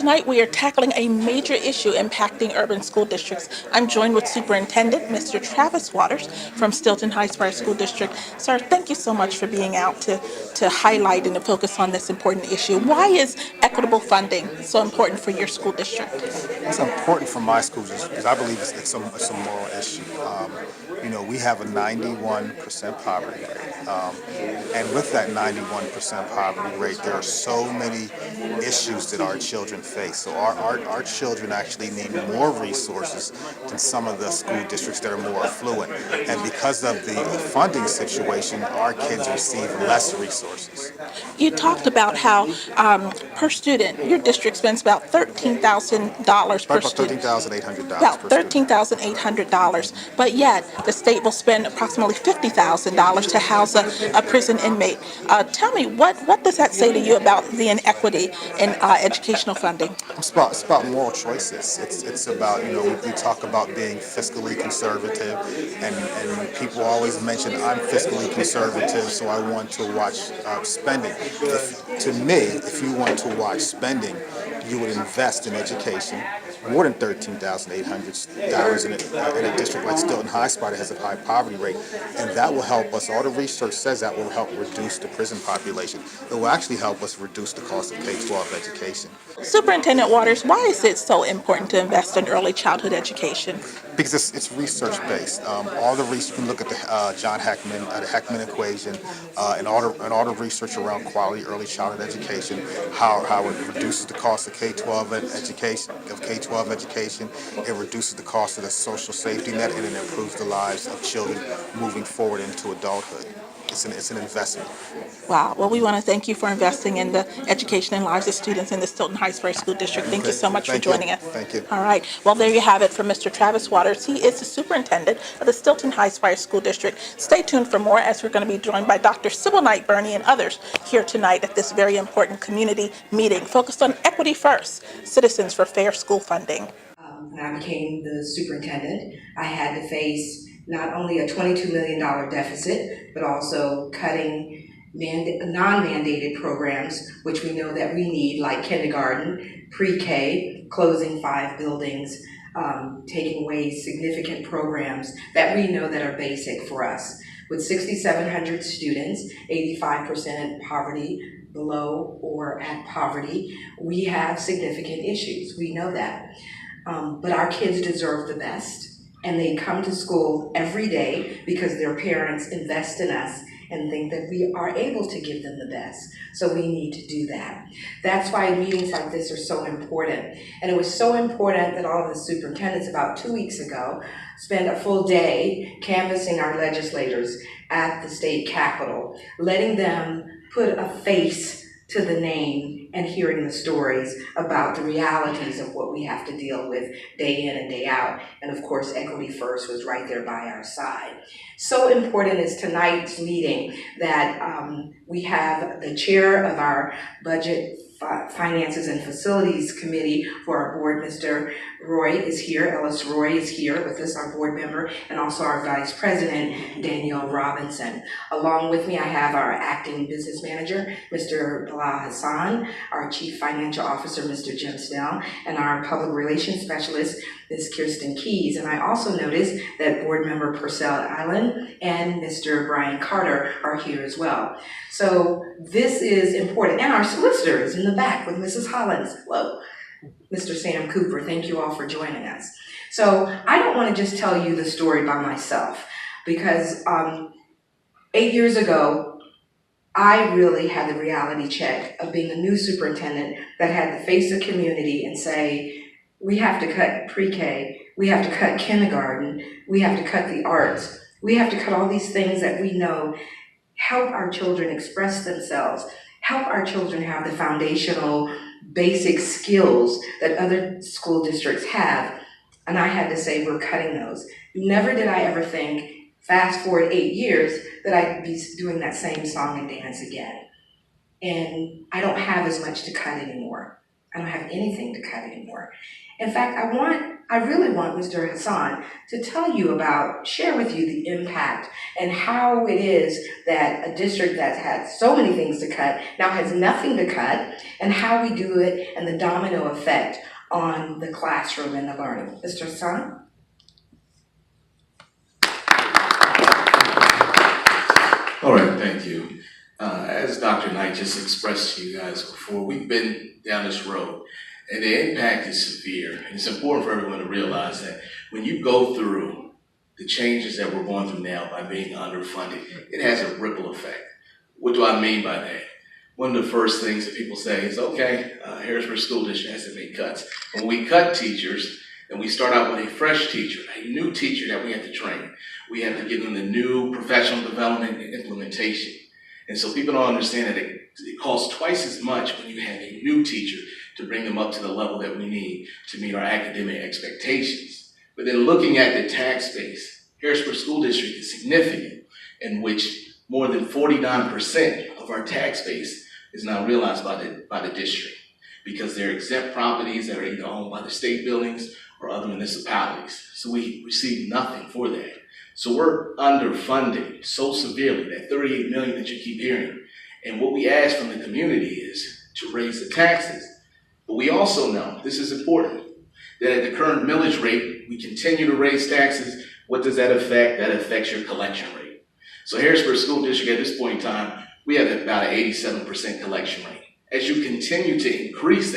tonight we are tackling a major issue impacting urban school districts. I'm joined with Superintendent Mr. Travis Waters from Stilton High Spire School District. Sir, thank you so much for being out to highlight and to focus on this important issue. Why is equitable funding so important for your school district? It's important for my schools because I believe it's a moral issue. We have a 91% poverty rate. And with that 91% poverty rate, there are so many issues that our children face. So our children actually need more resources than some of the school districts that are more affluent. And because of the funding situation, our kids receive less resources. You talked about how per student, your district spends about $13,000 per About student. $13,800 About per student. $13,800, but yet the state will spend approximately $50,000 to house a prison inmate. Tell me, what does that say to you about the inequity in educational funding? It's about moral choices. It's about, we talk about being fiscally conservative, and people always mention I'm fiscally conservative, so I want to watch spending. To me, if you want to watch spending, you would invest in education more than $13,800 in a district like Stilton High Spire that has a high poverty rate, and that will help us. All the research says that will help reduce the prison population. It will actually help us reduce the cost of K-12 education. Superintendent Waters, why is it so important to invest in early childhood education? Because it's research based. All the research, you can look at the John Heckman, the Heckman equation, and all the research around quality early childhood education, how it reduces the cost of K-12 education, it reduces the cost of the social safety net, and it improves the lives of children moving forward into adulthood. It's an investment. Wow. Well, we want to thank you for investing in the education and lives of students in the Stilton High Spire School District. Thank you Okay. so much for Thank you. joining us. Thank you. All right. Well, there you have it from Mr. Travis Waters. He is the superintendent of the Stilton High Spire School District. Stay tuned for more as we're going to be joined by Dr. Sybil Knight Burney and others here tonight at this very important community meeting focused on equity first, citizens for fair school funding. When I became the superintendent, I had to face not only a $22 million deficit, but also cutting non-mandated programs, which we know that we need, like kindergarten, pre-K, closing 5 buildings, taking away significant programs that we know that are basic for us. With 6,700 students, 85% poverty, below or at poverty, we have significant issues. We know that. But our kids deserve the best, and they come to school every day because their parents invest in us and think that we are able to give them the best. So we need to do that. That's why meetings like this are so important. And it was so important that all of the superintendents about 2 weeks ago spent a full day canvassing our legislators at the state capitol, letting them put a face to the name and hearing the stories about the realities of what we have to deal with day in and day out. And of course, Equity First was right there by our side. So important is tonight's meeting that we have the chair of our Budget, Finances and Facilities Committee for our board, Mr. Roy is here, Ellis Roy is here with us, our board member, and also our Vice President, Danielle Robinson. Along with me, I have our acting business manager, Mr. Bilal Hassan, our Chief Financial Officer, Mr. Jim Snell, and our Public Relations Specialist, Ms. Kirsten Keys. And I also noticed that board member Purcell Allen and Mr. Brian Carter are here as well. So this is important. And our solicitor is in the back with Mrs. Hollins. Hello. Mr. Sam Cooper, thank you all for joining us. So I don't want to just tell you the story by myself, because 8 years ago, I really had the reality check of being a new superintendent that had to face the community and say, we have to cut pre-K, we have to cut kindergarten, we have to cut the arts, we have to cut all these things that we know help our children express themselves, help our children have the foundational basic skills that other school districts have. And I had to say, we're cutting those. Never did I ever think, fast forward 8 years, that I'd be doing that same song and dance again. And I don't have as much to cut anymore. I don't have anything to cut anymore. In fact, I really want Mr. Hassan to share with you the impact and how it is that a district that's had so many things to cut now has nothing to cut, and how we do it and the domino effect on the classroom and the learning. Mr. Hassan? All right, thank you. As Dr. Knight just expressed to you guys before, we've been down this road, and the impact is severe. And it's important for everyone to realize that when you go through the changes that we're going through now by being underfunded, it has a ripple effect. What do I mean by that? One of the first things that people say is, okay, Harrisburg School District has to make cuts. When we cut teachers, and we start out with a fresh teacher, a new teacher that we have to train, we have to give them the new professional development and implementation. And so people don't understand that it costs twice as much when you have a new teacher to bring them up to the level that we need to meet our academic expectations. But then looking at the tax base, Harrisburg School District is significant, in which more than 49% of our tax base is now realized by the district, because they're exempt properties that are either owned by the state buildings or other municipalities. So we receive nothing for that. So we're underfunded so severely, that $38 million that you keep hearing. And what we ask from the community is to raise the taxes. But we also know, this is important, that at the current millage rate, we continue to raise taxes. What does that affect? That affects your collection rate. So Harrisburg School District at this point in time, we have about an 87% collection rate. As you continue to increase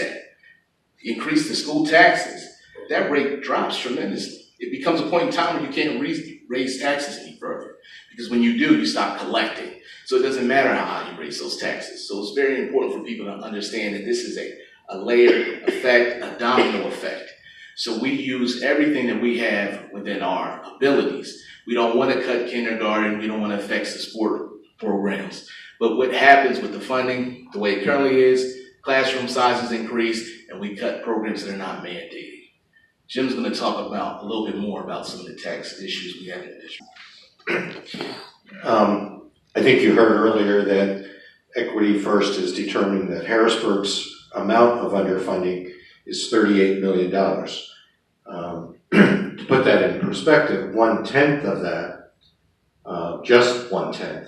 increase the school taxes, that rate drops tremendously. It becomes a point in time where you can't raise taxes any further, because when you do, you stop collecting. So it doesn't matter how high you raise those taxes. So it's very important for people to understand that this is a layered effect, a domino effect. So we use everything that we have within our abilities. We don't want to cut kindergarten. We don't want to affect the sport programs. But what happens with the funding, the way it currently is, classroom sizes increase, and we cut programs that are not mandated. Jim's going to talk a little bit more about some of the tax issues we have in the district. I think you heard earlier that Equity First has determined that Harrisburg's amount of underfunding is $38 million. To put that in perspective, 1/10 of that, just 1/10,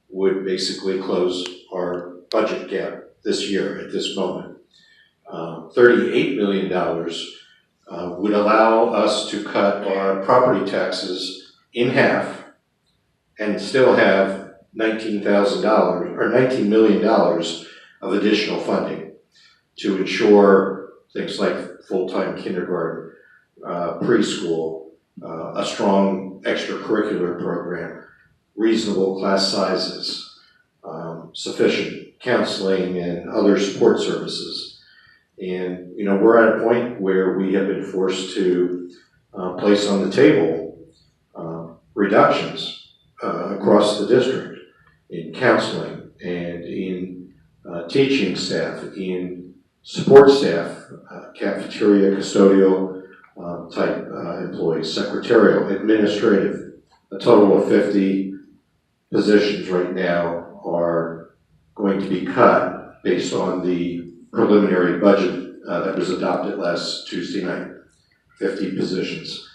would basically close our budget gap this year at this moment. $38 million would allow us to cut our property taxes in half and still have $19 million of additional funding to ensure things like full-time kindergarten, preschool, a strong extracurricular program, reasonable class sizes, sufficient counseling and other support services. And, we're at a point where we have been forced to place on the table reductions across the district in counseling and in teaching staff, in support staff, cafeteria, custodial type employees, secretarial, administrative. A total of 50 positions right now are going to be cut based on the preliminary budget that was adopted last Tuesday night. 50 positions.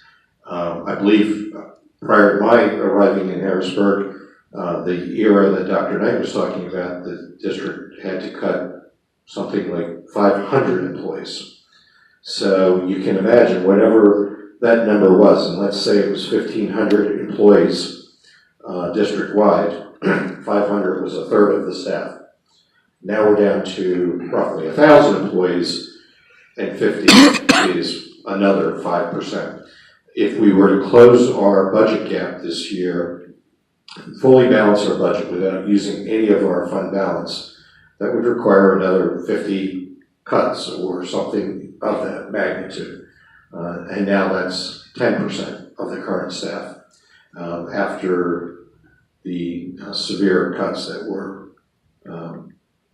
I believe prior to my arriving in Harrisburg, the era that Dr. Knight was talking about, the district had to cut something like 500 employees. So you can imagine whatever that number was, and let's say it was 1,500 employees district-wide, 500 was a third of the staff. Now we're down to roughly 1,000 employees, and 50 is another 5%. If we were to close our budget gap this year, fully balance our budget without using any of our fund balance, that would require another 50 cuts or something of that magnitude. And now that's 10% of the current staff after the severe cuts that were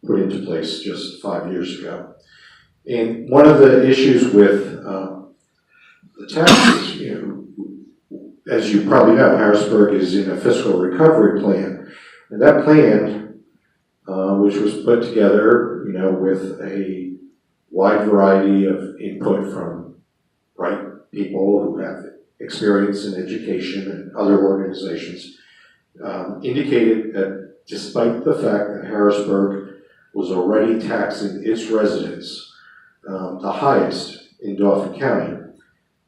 put into place just 5 years ago. And one of the issues with the taxes, as you probably know, Harrisburg is in a fiscal recovery plan. And that plan, which was put together, with a wide variety of input from bright people who have experience in education and other organizations, indicated that despite the fact that Harrisburg was already taxing its residents the highest in Dauphin County,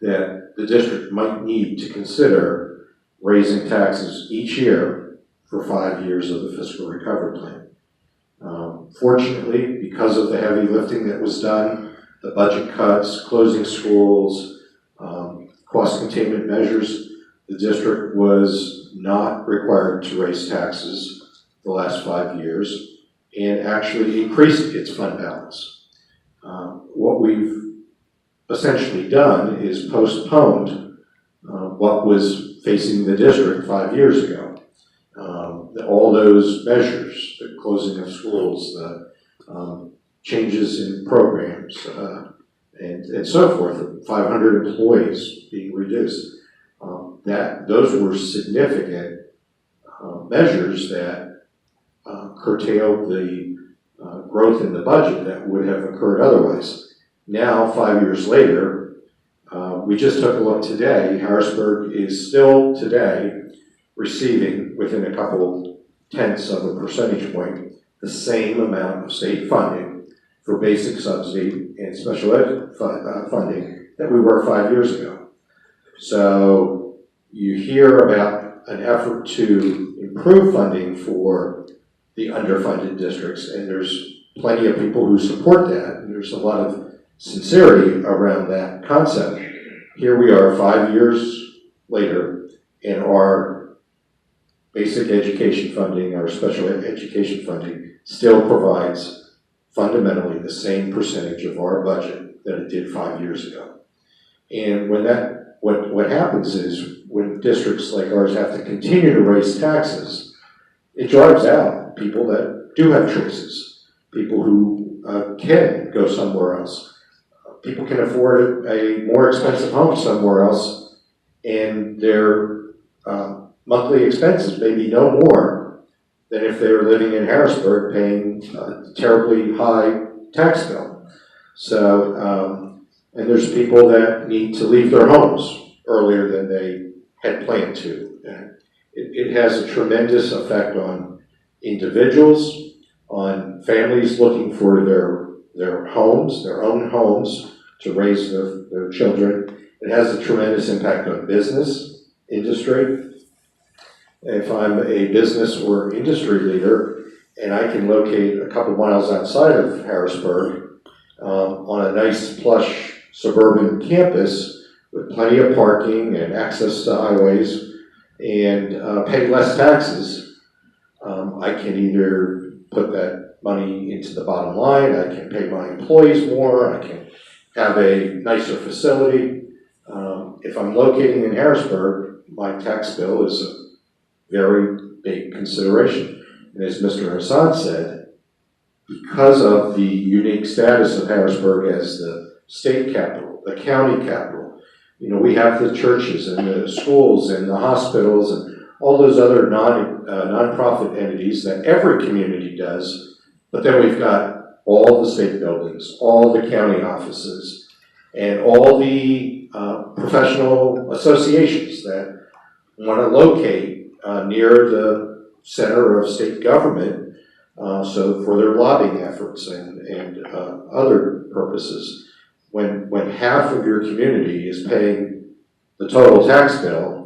that the district might need to consider raising taxes each year for 5 years of the fiscal recovery plan. Fortunately, because of the heavy lifting that was done, the budget cuts, closing schools, cost containment measures, the district was not required to raise taxes the last 5 years and actually increased its fund balance. What we've essentially done is postponed what was facing the district 5 years ago. All those measures, the closing of schools, the changes in programs, and so forth, 500 employees being reduced, those were significant measures that curtailed the growth in the budget that would have occurred otherwise. Now, 5 years later, we just took a look today. Harrisburg is still today receiving, within a couple tenths of a percentage point, the same amount of state funding for basic subsidy and special ed funding that we were 5 years ago. So you hear about an effort to improve funding for the underfunded districts, and there's plenty of people who support that, and there's a lot of sincerity around that concept. Here we are 5 years later, and our basic education funding, our special education funding, still provides fundamentally the same percentage of our budget that it did 5 years ago. And when what happens is when districts like ours have to continue to raise taxes, it drives out people that do have choices, people who can go somewhere else. People can afford a more expensive home somewhere else, and their monthly expenses may be no more than if they were living in Harrisburg paying a terribly high tax bill. So, and there's people that need to leave their homes earlier than they had planned to. And it has a tremendous effect on individuals, on families looking for their homes, their own homes to raise their children. It has a tremendous impact on business, industry. If I'm a business or industry leader and I can locate a couple miles outside of Harrisburg on a nice plush suburban campus with plenty of parking and access to highways and pay less taxes, I can either put that money into the bottom line, I can pay my employees more, I can have a nicer facility. If I'm locating in Harrisburg, my tax bill is a very big consideration. And as Mr. Hassan said, because of the unique status of Harrisburg as the state capital, the county capital, you know, we have the churches and the schools and the hospitals and all those other non-profit entities that every community does, but then we've got all the state buildings, all the county offices, and all the professional associations that want to locate near the center of state government, so for their lobbying efforts and other purposes. When half of your community is paying the total tax bill,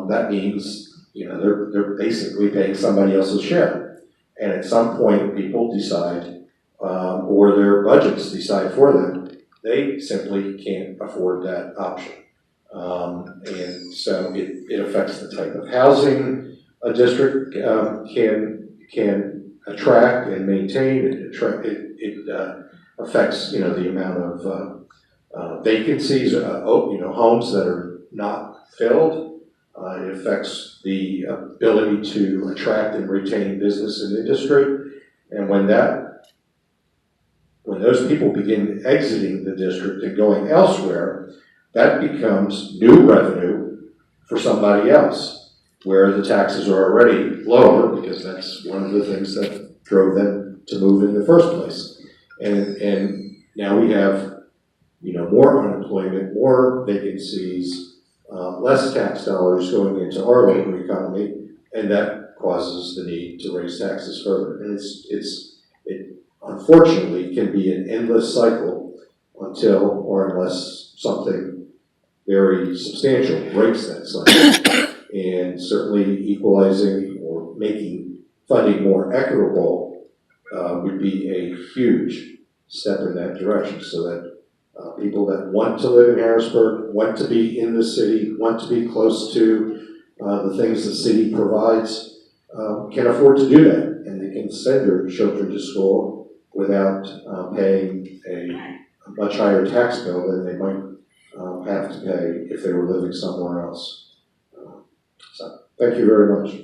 that means, you know, they're basically paying somebody else's share. And at some point, people decide, or their budgets decide for them, they simply can't afford that option. And so it affects the type of housing a district can attract and maintain. It affects, you know, the amount of vacancies, you know, homes that are not filled. It affects the ability to attract and retain business and industry. And when those people begin exiting the district and going elsewhere, that becomes new revenue for somebody else, where the taxes are already lower, because that's one of the things that drove them to move in the first place. And Now we have, more unemployment, more vacancies, less tax dollars going into our labor economy, and that causes the need to raise taxes further. And it unfortunately can be an endless cycle until or unless something very substantial breaks that cycle. And certainly equalizing or making funding more equitable would be a huge step in that direction, so that people that want to live in Harrisburg, want to be in the city, want to be close to the things the city provides, can afford to do that, and they can send their children to school without paying a much higher tax bill than they might have to pay if they were living somewhere else. So, thank you very much.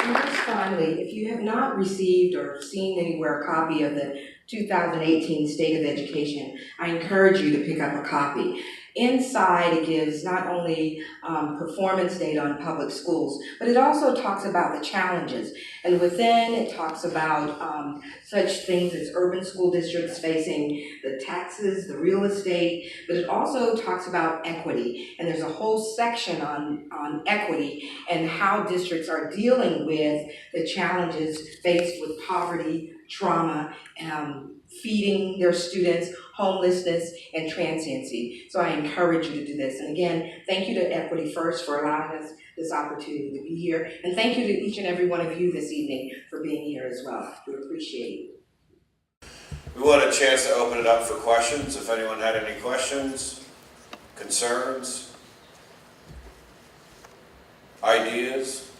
And just finally, if you have not received or seen anywhere a copy of the 2018 State of Education, I encourage you to pick up a copy. Inside, it gives not only performance data on public schools, but it also talks about the challenges. And within, it talks about such things as urban school districts facing the taxes, the real estate, but it also talks about equity. And there's a whole section on equity and how districts are dealing with the challenges faced with poverty, trauma, feeding their students, homelessness, and transiency. So I encourage you to do this. And again, thank you to Equity First for allowing us this opportunity to be here. And thank you to each and every one of you this evening for being here as well. We appreciate it. We want a chance to open it up for questions. If anyone had any questions, concerns, ideas.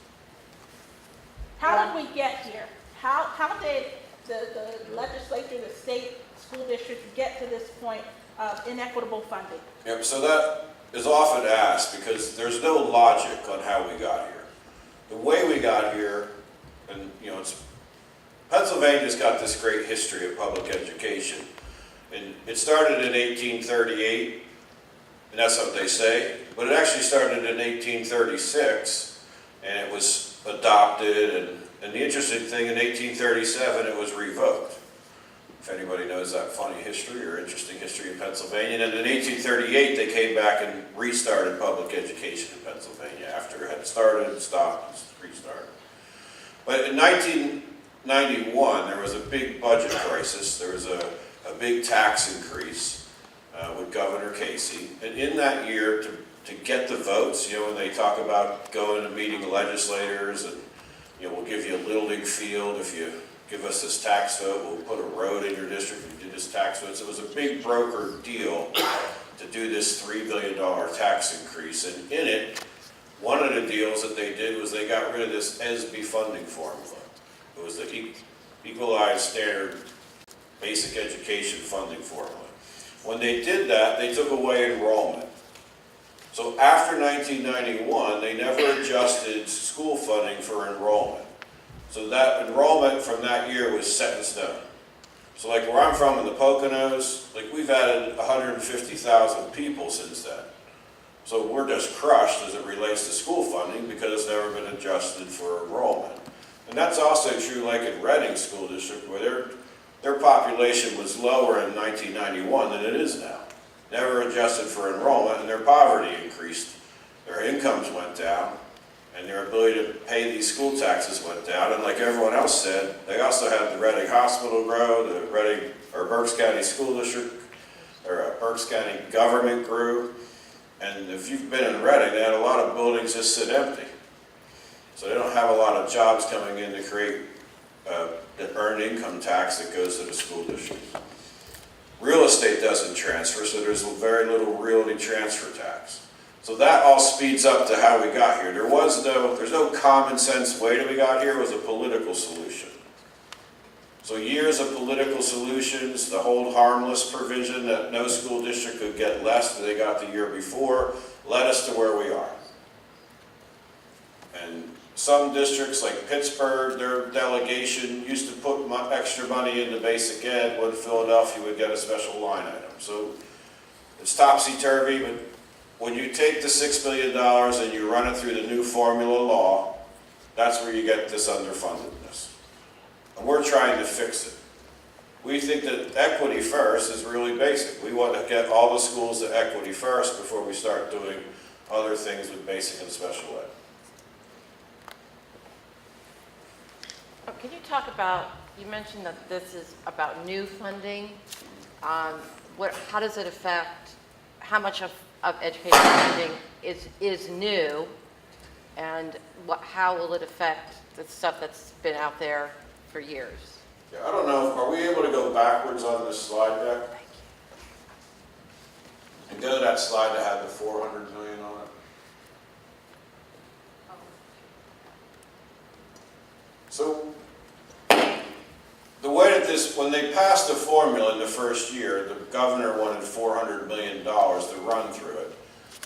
How did we get here? How did the legislature, the state, school districts get to this point of inequitable funding? Yep, so that is often asked because there's no logic on how we got here. The way we got here, and Pennsylvania's got this great history of public education. And it started in 1838, and that's what they say, but it actually started in 1836, and it was adopted, and the interesting thing, in 1837, it was revoked. If anybody knows that funny history or interesting history in Pennsylvania. And in 1838, they came back and restarted public education in Pennsylvania after it had started, stopped, and restarted. But in 1991, there was a big budget crisis. There was a big tax increase with Governor Casey. And in that year, to get the votes, when they talk about going and meeting the legislators and, we'll give you a Little League field if you give us this tax vote, we'll put a road in your district if you do this tax vote. So it was a big broker deal to do this $3 billion tax increase. And in it, one of the deals that they did was they got rid of this SB funding formula. It was the Equalized Standard Basic Education Funding Formula. When they did that, they took away enrollment. So after 1991, they never adjusted school funding for enrollment. So that enrollment from that year was set in stone. So like where I'm from in the Poconos, like we've added 150,000 people since then. So we're just crushed as it relates to school funding because it's never been adjusted for enrollment. And that's also true like in Reading School District where their population was lower in 1991 than it is now. Never adjusted for enrollment, and their poverty increased. Their incomes went down, and their ability to pay these school taxes went down. And like everyone else said, they also had the Reading Hospital grow, the Reading or Berks County School District, or Berks County government grew. And if you've been in Reading, they had a lot of buildings just sit empty. So they don't have a lot of jobs coming in to create the earned income tax that goes to the school district. Real estate doesn't transfer, so there's very little realty transfer tax. So that all speeds up to how we got here. There's no common sense way that we got here. It was a political solution. So years of political solutions, the hold harmless provision that no school district could get less than they got the year before, led us to where we are. And some districts like Pittsburgh, their delegation used to put extra money into basic ed when Philadelphia would get a special line item. So it's topsy-turvy, but when you take the $6 billion and you run it through the new formula law, that's where you get this underfundedness. and we're trying to fix it. We think that equity first is really basic. We want to get all the schools to equity first before we start doing other things with basic and special ed. Can you talk about, you mentioned that this is about new funding. How does it affect, how much of education funding is new? And how will it affect the stuff that's been out there for years? Yeah, I don't know, are we able to go backwards on this slide deck? And go to that slide that had the 400 million on it? So, the way that this, when they passed the formula in the first year, the governor wanted $400 million to run through it.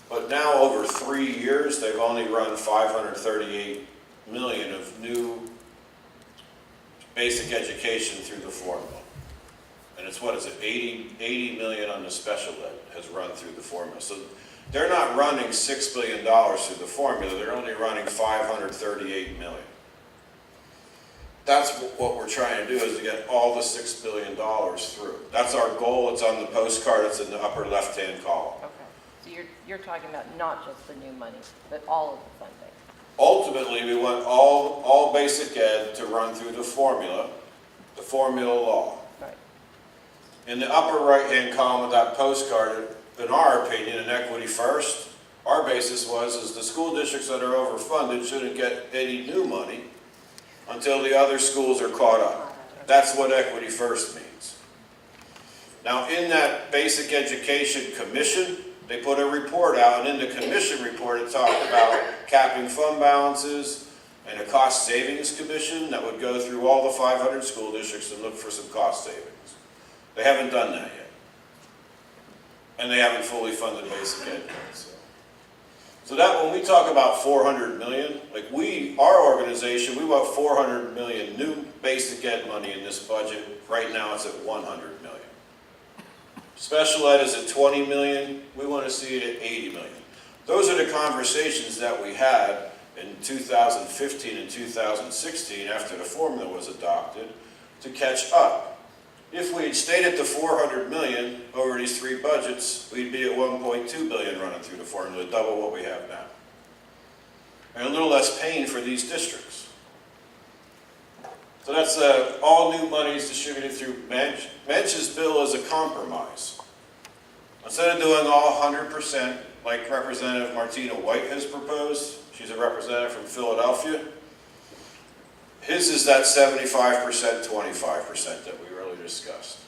But now over 3 years, they've only run 538 million of new basic education through the formula. And it's, what is it, 80 million on the special ed has run through the formula. So they're not running $6 billion through the formula, they're only running 538 million. That's what we're trying to do, is to get all the $6 billion through. That's our goal. It's on the postcard. It's in the upper left-hand column. Okay, so you're talking about not just the new money, but all of the funding. Ultimately, we want all basic ed to run through the formula law. Right. In the upper right-hand column of that postcard, in our opinion, in equity first, our basis is the school districts that are overfunded shouldn't get any new money until the other schools are caught up. That's what equity first means. Now, in that basic education commission, they put a report out, and in the commission report it talked about capping fund balances and a cost savings commission that would go through all the 500 school districts and look for some cost savings. They haven't done that yet. And they haven't fully funded basic ed yet. So that when we talk about 400 million, like our organization, we want 400 million new basic ed money in this budget. Right now it's at 100 million. Special ed is at 20 million. We want to see it at 80 million. Those are the conversations that we had in 2015 and 2016 after the formula was adopted to catch up. If we had stayed at the 400 million over these three budgets, we'd be at 1.2 billion running through the formula, double what we have now. And a little less pain for these districts. So that's all new monies distributed through Mensch. Mensch's bill is a compromise. Instead of doing all 100% like Representative Martina White has proposed, she's a representative from Philadelphia, his is that 75%, 25% that we earlier discussed.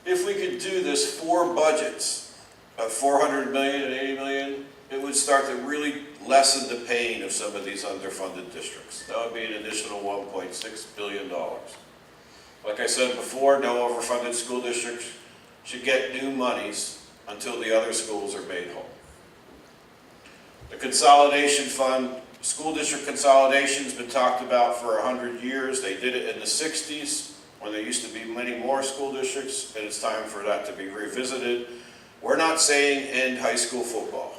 If we could do this 4 budgets of 400 million and 80 million, it would start to really lessen the pain of some of these underfunded districts. That would be an additional $1.6 billion. Like I said before, no overfunded school districts should get new monies until the other schools are made whole. The consolidation fund, school district consolidation has been talked about for 100 years. They did it in the 60s when there used to be many more school districts, and it's time for that to be revisited. We're not saying end high school football.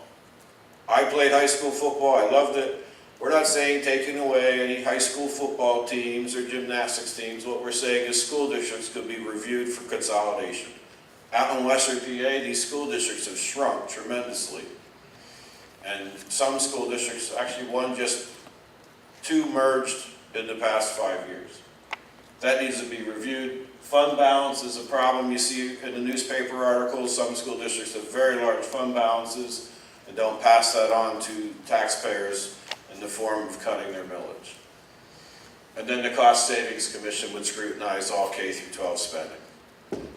I played high school football, I loved it. We're not saying taking away any high school football teams or gymnastics teams. What we're saying is school districts could be reviewed for consolidation. Out in Western PA, these school districts have shrunk tremendously. And some school districts, actually two merged in the past 5 years. That needs to be reviewed. Fund balance is a problem. You see in the newspaper articles, some school districts have very large fund balances and don't pass that on to taxpayers in the form of cutting their millage. And then the Cost Savings Commission would scrutinize all K through 12 spending.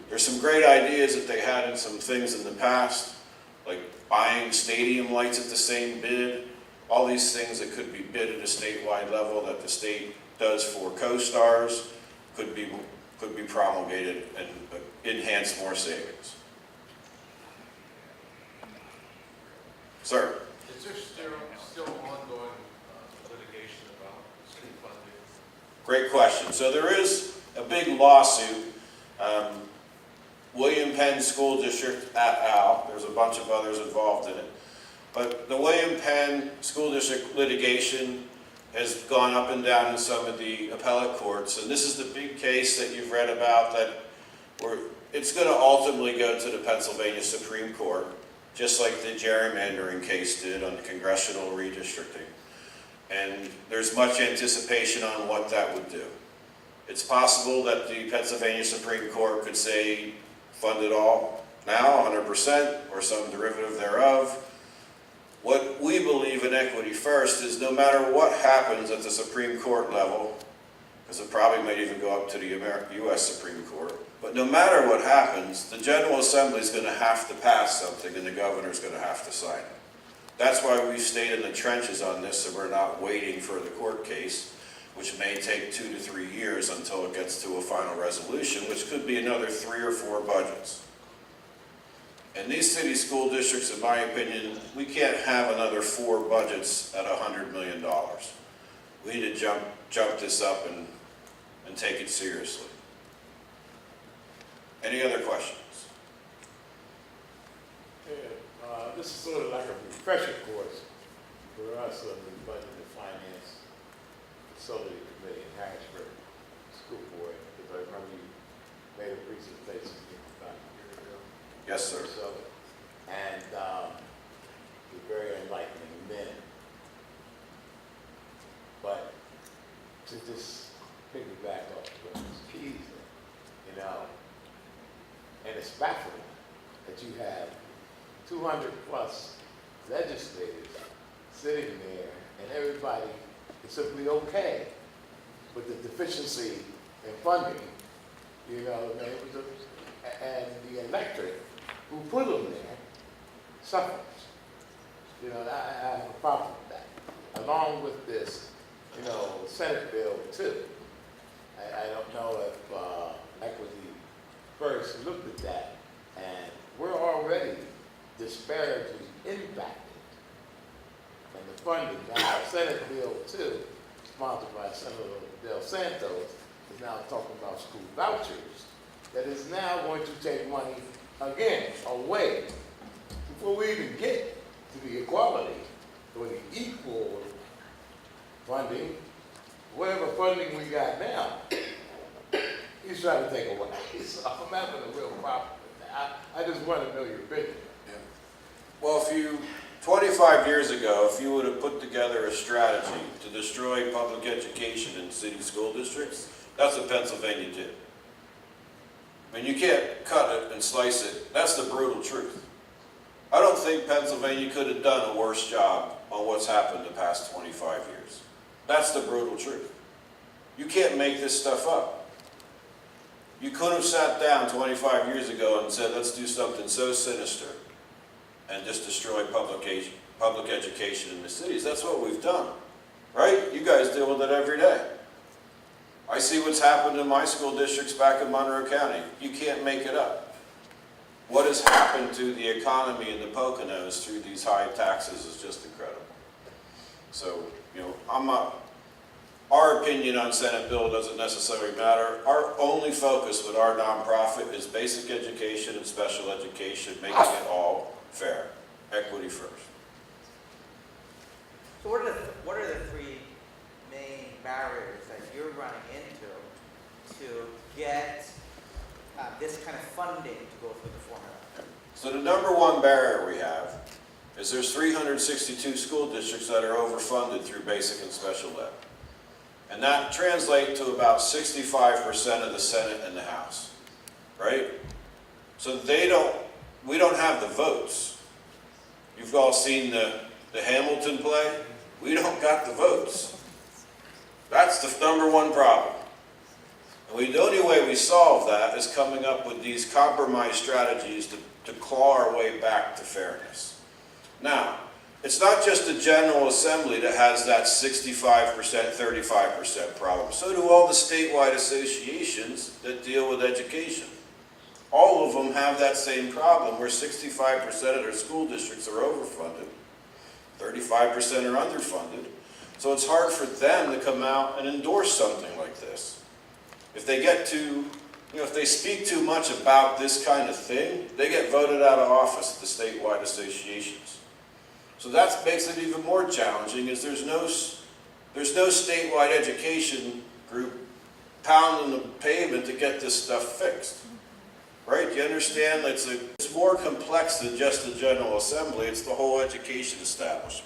There's some great ideas that they had in some things in the past, like buying stadium lights at the same bid, all these things that could be bid at a statewide level that the state does for co-stars could be promulgated and enhance more savings. Sir? Is there still ongoing litigation about school funding? Great question. So there is a big lawsuit, William Penn School District et al. There's a bunch of others involved in it. But the William Penn School District litigation has gone up and down in some of the appellate courts, and this is the big case that you've read about that it's going to ultimately go to the Pennsylvania Supreme Court, just like the gerrymandering case did on the congressional redistricting. And there's much anticipation on what that would do. It's possible that the Pennsylvania Supreme Court could say fund it all now, 100%, or some derivative thereof. What we believe in Equity First is no matter what happens at the Supreme Court level, because it probably might even go up to the U.S. Supreme Court, but no matter what happens, the General Assembly is going to have to pass something and the governor is going to have to sign it. That's why we've stayed in the trenches on this, so we're not waiting for the court case, which may take 2 to 3 years until it gets to a final resolution, which could be another 3 or 4 budgets. And these city school districts, in my opinion, we can't have another 4 budgets at $100 million. We need to jump this up and take it seriously. Any other questions? Yeah, this is sort of like a refresher course for us on the Budget and Finance Facility Committee in Harrisburg School Board, because I remember you made a presentation about a year ago. Yes, sir. So, and you're very enlightening then. But to just piggyback off what Ms. Keys said, you know, and it's baffling that you have 200 plus legislators sitting there and everybody is simply okay with the deficiency in funding, you know, and the electorate who put them there suffers. You know, I have a problem with that. Along with this, you know, Senate bill too. I don't know if Equity First looked at that, and we're already disparately impacted in the funding. Now, Senate Bill 2, sponsored by Senator Del Santos, is now talking about school vouchers that is now going to take money again away before we even get to the equality or the equal funding. Whatever funding we got now, he's trying to take away. So I'm having a real problem with that. I just want to know your opinion. Yeah. Well, 25 years ago, if you would have put together a strategy to destroy public education in city school districts, that's what Pennsylvania did. I mean, you can't cut it and slice it. That's the brutal truth. I don't think Pennsylvania could have done a worse job on what's happened the past 25 years. That's the brutal truth. You can't make this stuff up. You could have sat down 25 years ago and said, let's do something so sinister and just destroy public education in the cities. That's what we've done, right? You guys deal with it every day. I see what's happened in my school districts back in Monroe County. You can't make it up. What has happened to the economy in the Poconos through these high taxes is just incredible. So, you know, our opinion on Senate bill doesn't necessarily matter. Our only focus with our nonprofit is basic education and special education, making it all fair. Equity first. So what are the 3 main barriers that you're running into to get this kind of funding to go through the formula? So the number one barrier we have is there's 362 school districts that are overfunded through basic and special ed. And that translates to about 65% of the Senate and the House, right? So we don't have the votes. You've all seen the Hamilton play. We don't got the votes. That's the number one problem. And the only way we solve that is coming up with these compromise strategies to claw our way back to fairness. Now, it's not just the General Assembly that has that 65%, 35% problem. So do all the statewide associations that deal with education. All of them have that same problem where 65% of their school districts are overfunded, 35% are underfunded. So it's hard for them to come out and endorse something like this. If they if they speak too much about this kind of thing, they get voted out of office at the statewide associations. So that makes it even more challenging, is there's There's no statewide education group pounding the pavement to get this stuff fixed. Right? You understand? It's more complex than just the General Assembly. It's the whole education establishment.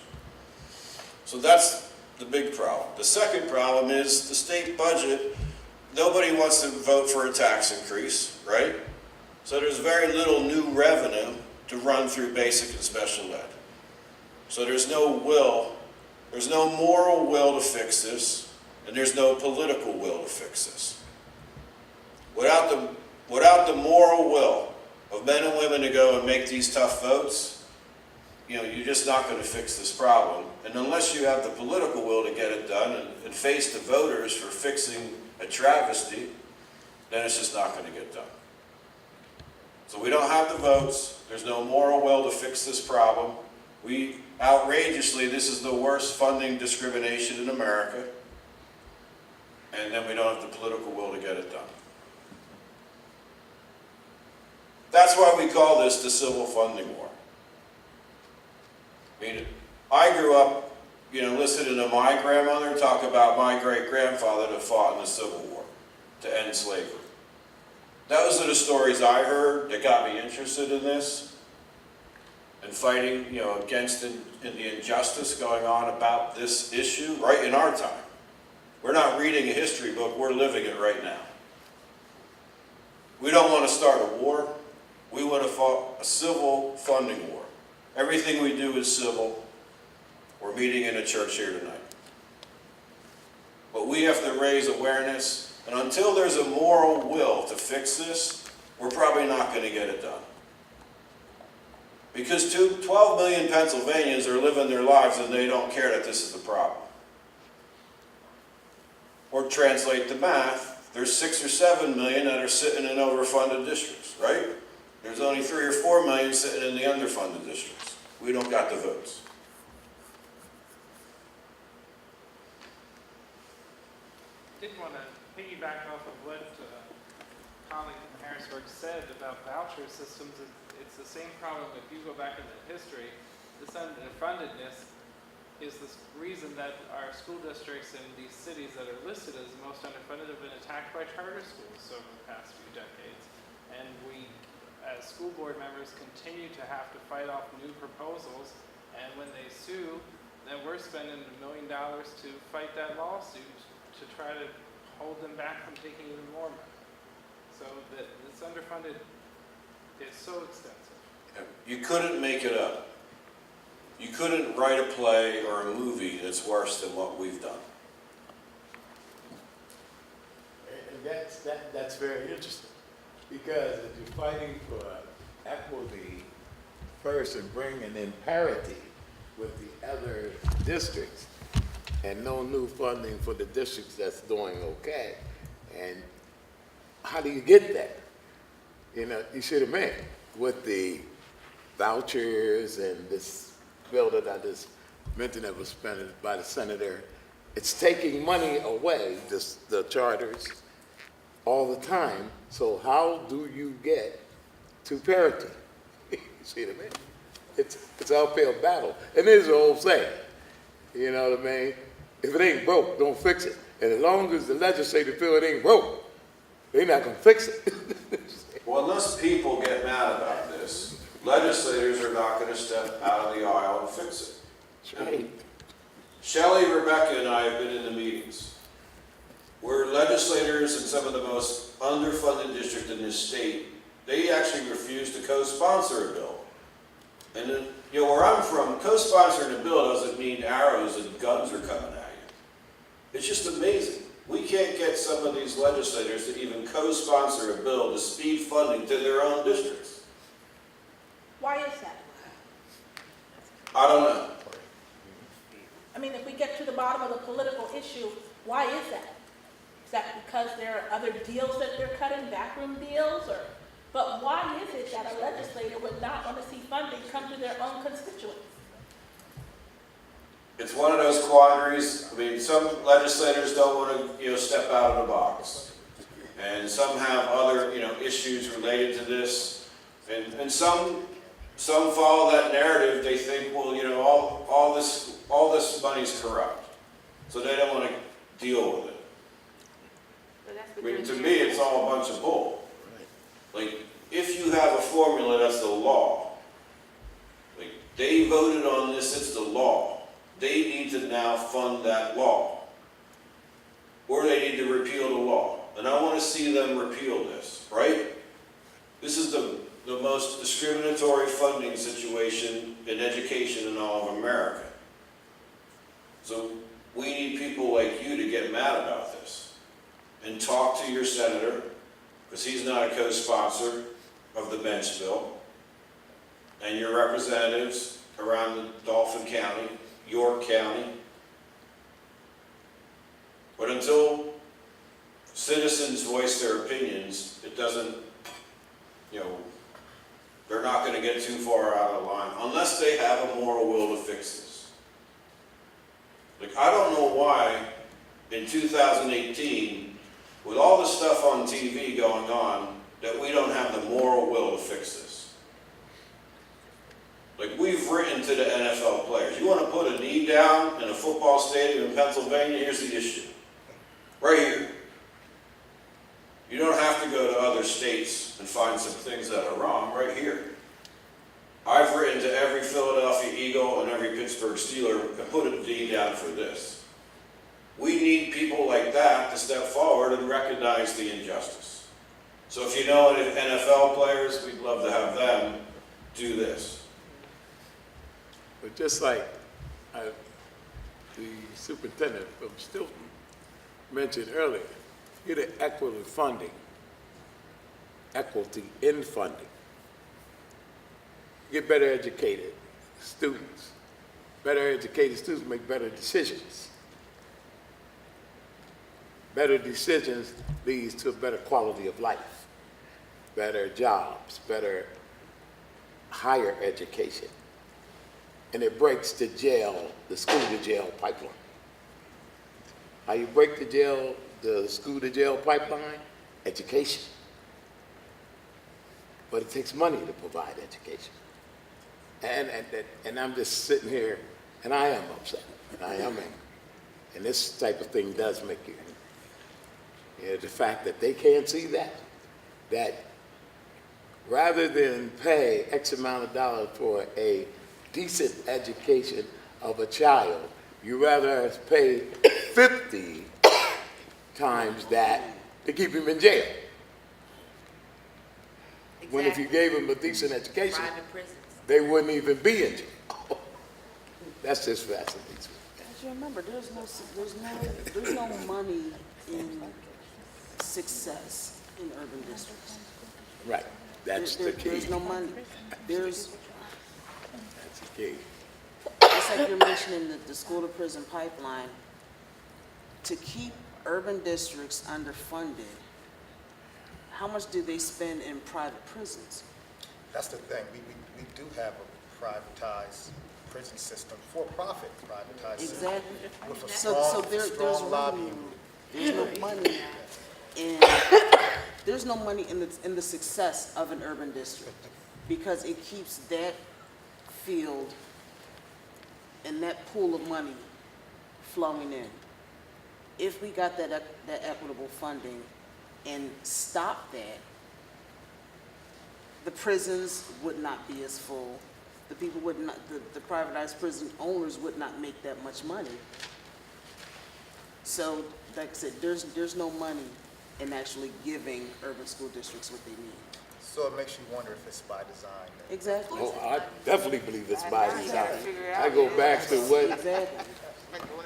So that's the big problem. The second problem is the state budget. Nobody wants to vote for a tax increase, right? So there's very little new revenue to run through basic and special ed. So there's no moral will to fix this, and there's no political will to fix this. Without the moral will of men and women to go and make these tough votes, you're just not going to fix this problem. And unless you have the political will to get it done and face the voters for fixing a travesty, then it's just not going to get done. So we don't have the votes. There's no moral will to fix this problem. Outrageously, this is the worst funding discrimination in America. And then we don't have the political will to get it done. That's why we call this the civil funding war. I grew up, listening to my grandmother talk about my great-grandfather that fought in the Civil War to end slavery. Those are the stories I heard that got me interested in this and fighting, against the injustice going on about this issue right in our time. We're not reading a history book, we're living it right now. We don't want to start a war. We want to fight a civil funding war. Everything we do is civil. We're meeting in a church here tonight. But we have to raise awareness, and until there's a moral will to fix this, we're probably not going to get it done. Because 12 million Pennsylvanians are living their lives and they don't care that this is the problem. Or translate the math, there's 6 or 7 million that are sitting in overfunded districts, right? There's only 3 or 4 million sitting in the underfunded districts. We don't got the votes. I did want to piggyback off of what colleague from Harrisburg said about voucher systems. It's the same problem if you go back into history. This underfundedness is the reason that our school districts in these cities that are listed as the most underfunded have been attacked by charter schools over the past few decades. And we, as school board members, continue to have to fight off new proposals. And when they sue, then we're spending $1 million to fight that lawsuit to try to hold them back from taking even more money. So this underfunded is so extensive. You couldn't make it up. You couldn't write a play or a movie that's worse than what we've done. And that's very interesting, because if you're fighting for equity first and bringing in parity with the other districts, and no new funding for the districts that's doing okay, and how do you get that? You should have meant with the vouchers and this bill that I just mentioned that was spent by the senator, it's taking money away, the charters, all the time. So how do you get to parity? You see what I mean? It's an uphill battle. And there's the old saying, you know what I mean? If it ain't broke, don't fix it. And as long as the legislature feel it ain't broke, they're not gonna fix it. Well, unless people get mad about this, legislators are not going to step out of the aisle and fix it. Right. Shelley, Rebecca, and I have been in the meetings where legislators in some of the most underfunded districts in this state, they actually refuse to co-sponsor a bill. And then, where I'm from, co-sponsoring a bill doesn't mean arrows and guns are coming at you. It's just amazing. We can't get some of these legislators to even co-sponsor a bill to speed funding to their own districts. Why is that? I don't know. I mean, if we get to the bottom of the political issue, why is that? Is that because there are other deals that they're cutting, backroom deals, or? But why is it that a legislator would not want to see funding come to their own constituents? It's one of those quandaries. I mean, some legislators don't want to, step out of the box, and some have other, issues related to this, and some follow that narrative. They think, well, all this money's corrupt. so they don't want to deal with it. I mean, to me, it's all a bunch of bull. Like, if you have a formula, that's the law. Like, they voted on this, it's the law. They need to now fund that law. Or they need to repeal the law. And I want to see them repeal this, right? This is the most discriminatory funding situation in education in all of America. So we need people like you to get mad about this and talk to your senator, because he's not a co-sponsor of the bench bill, and your representatives around Dauphin County, York County. But until citizens voice their opinions, it doesn't, they're not going to get too far out of line unless they have a moral will to fix this. Like, I don't know why in 2018, with all the stuff on TV going on, that we don't have the moral will to fix this. Like, we've written to the NFL players, you want to put a knee down in a football stadium in Pennsylvania? Here's the issue. Right here. You don't have to go to other states and find some things that are wrong. Right here. I've written to every Philadelphia Eagle and every Pittsburgh Steeler and put a knee down for this. We need people like that to step forward and recognize the injustice. So if you know any NFL players, we'd love to have them do this. But just like the superintendent from Stilton mentioned earlier, get an equity funding, equity in funding. Get better educated students. Better educated students make better decisions. Better decisions leads to a better quality of life, better jobs, better higher education. And it breaks the school to jail pipeline. How you break the school to jail pipeline? Education. But it takes money to provide education. And I'm just sitting here, and I am upset, and I am angry. And this type of thing does make you angry. The fact that they can't see that rather than pay X amount of dollars for a decent education of a child, you rather pay 50 times that to keep him in jail. When if you gave him a decent education, they wouldn't even be in jail. That's just fascinating. As you remember, there's no money in success in urban districts. Right, that's the key. There's no money. That's the key. It's like you're mentioning the school to prison pipeline. To keep urban districts underfunded, how much do they spend in private prisons? That's the thing. We do have a privatized prison system, for-profit privatized system. Exactly. With a So there's strong lobby. revenue. There's no money there's no money in the success of an urban district, because it keeps that field and that pool of money flowing in. If we got that equitable funding and stop that, the prisons would not be as full. The people would not, the privatized prison owners would not make that much money. So, like I said, there's no money in actually giving urban school districts what they need. So it makes you wonder if it's by design. Exactly. Oh, I definitely believe it's by design. I go back to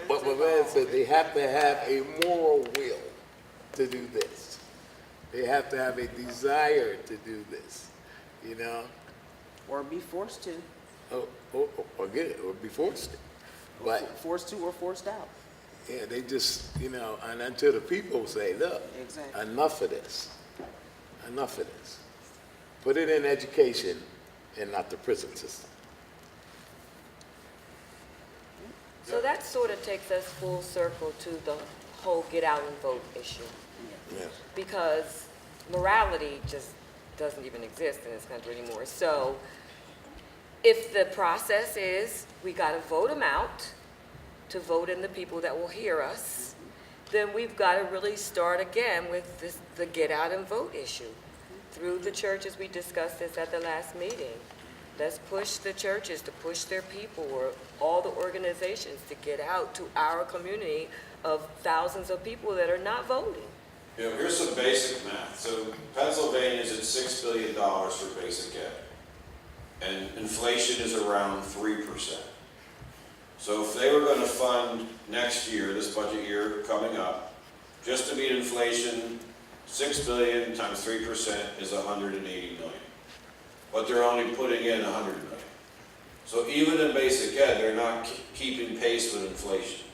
what my man said, they have to have a moral will to do this. They have to have a desire to do this, Or be forced to. Or be forced to. But, Forced to or forced out. yeah, they just, and until the people say, look, Exactly. enough of this. Put it in education and not the prison system. So that sort of takes us full circle to the whole get out and vote issue. Yes. Because morality just doesn't even exist in this country anymore. So if the process is we got to vote them out to vote in the people that will hear us, then we've got to really start again with this, the get out and vote issue. Through the churches, we discussed this at the last meeting. Let's push the churches to push their people, or all the organizations, to get out to our community of thousands of people that are not voting. You know, here's some basic math. So Pennsylvania is at $6 billion for basic ed. And inflation is around 3%. So if they were going to fund next year, this budget year coming up, just to beat inflation, $6 billion times 3% is $180 million. But they're only putting in $100 million. So even in basic ed, they're not keeping pace with inflation.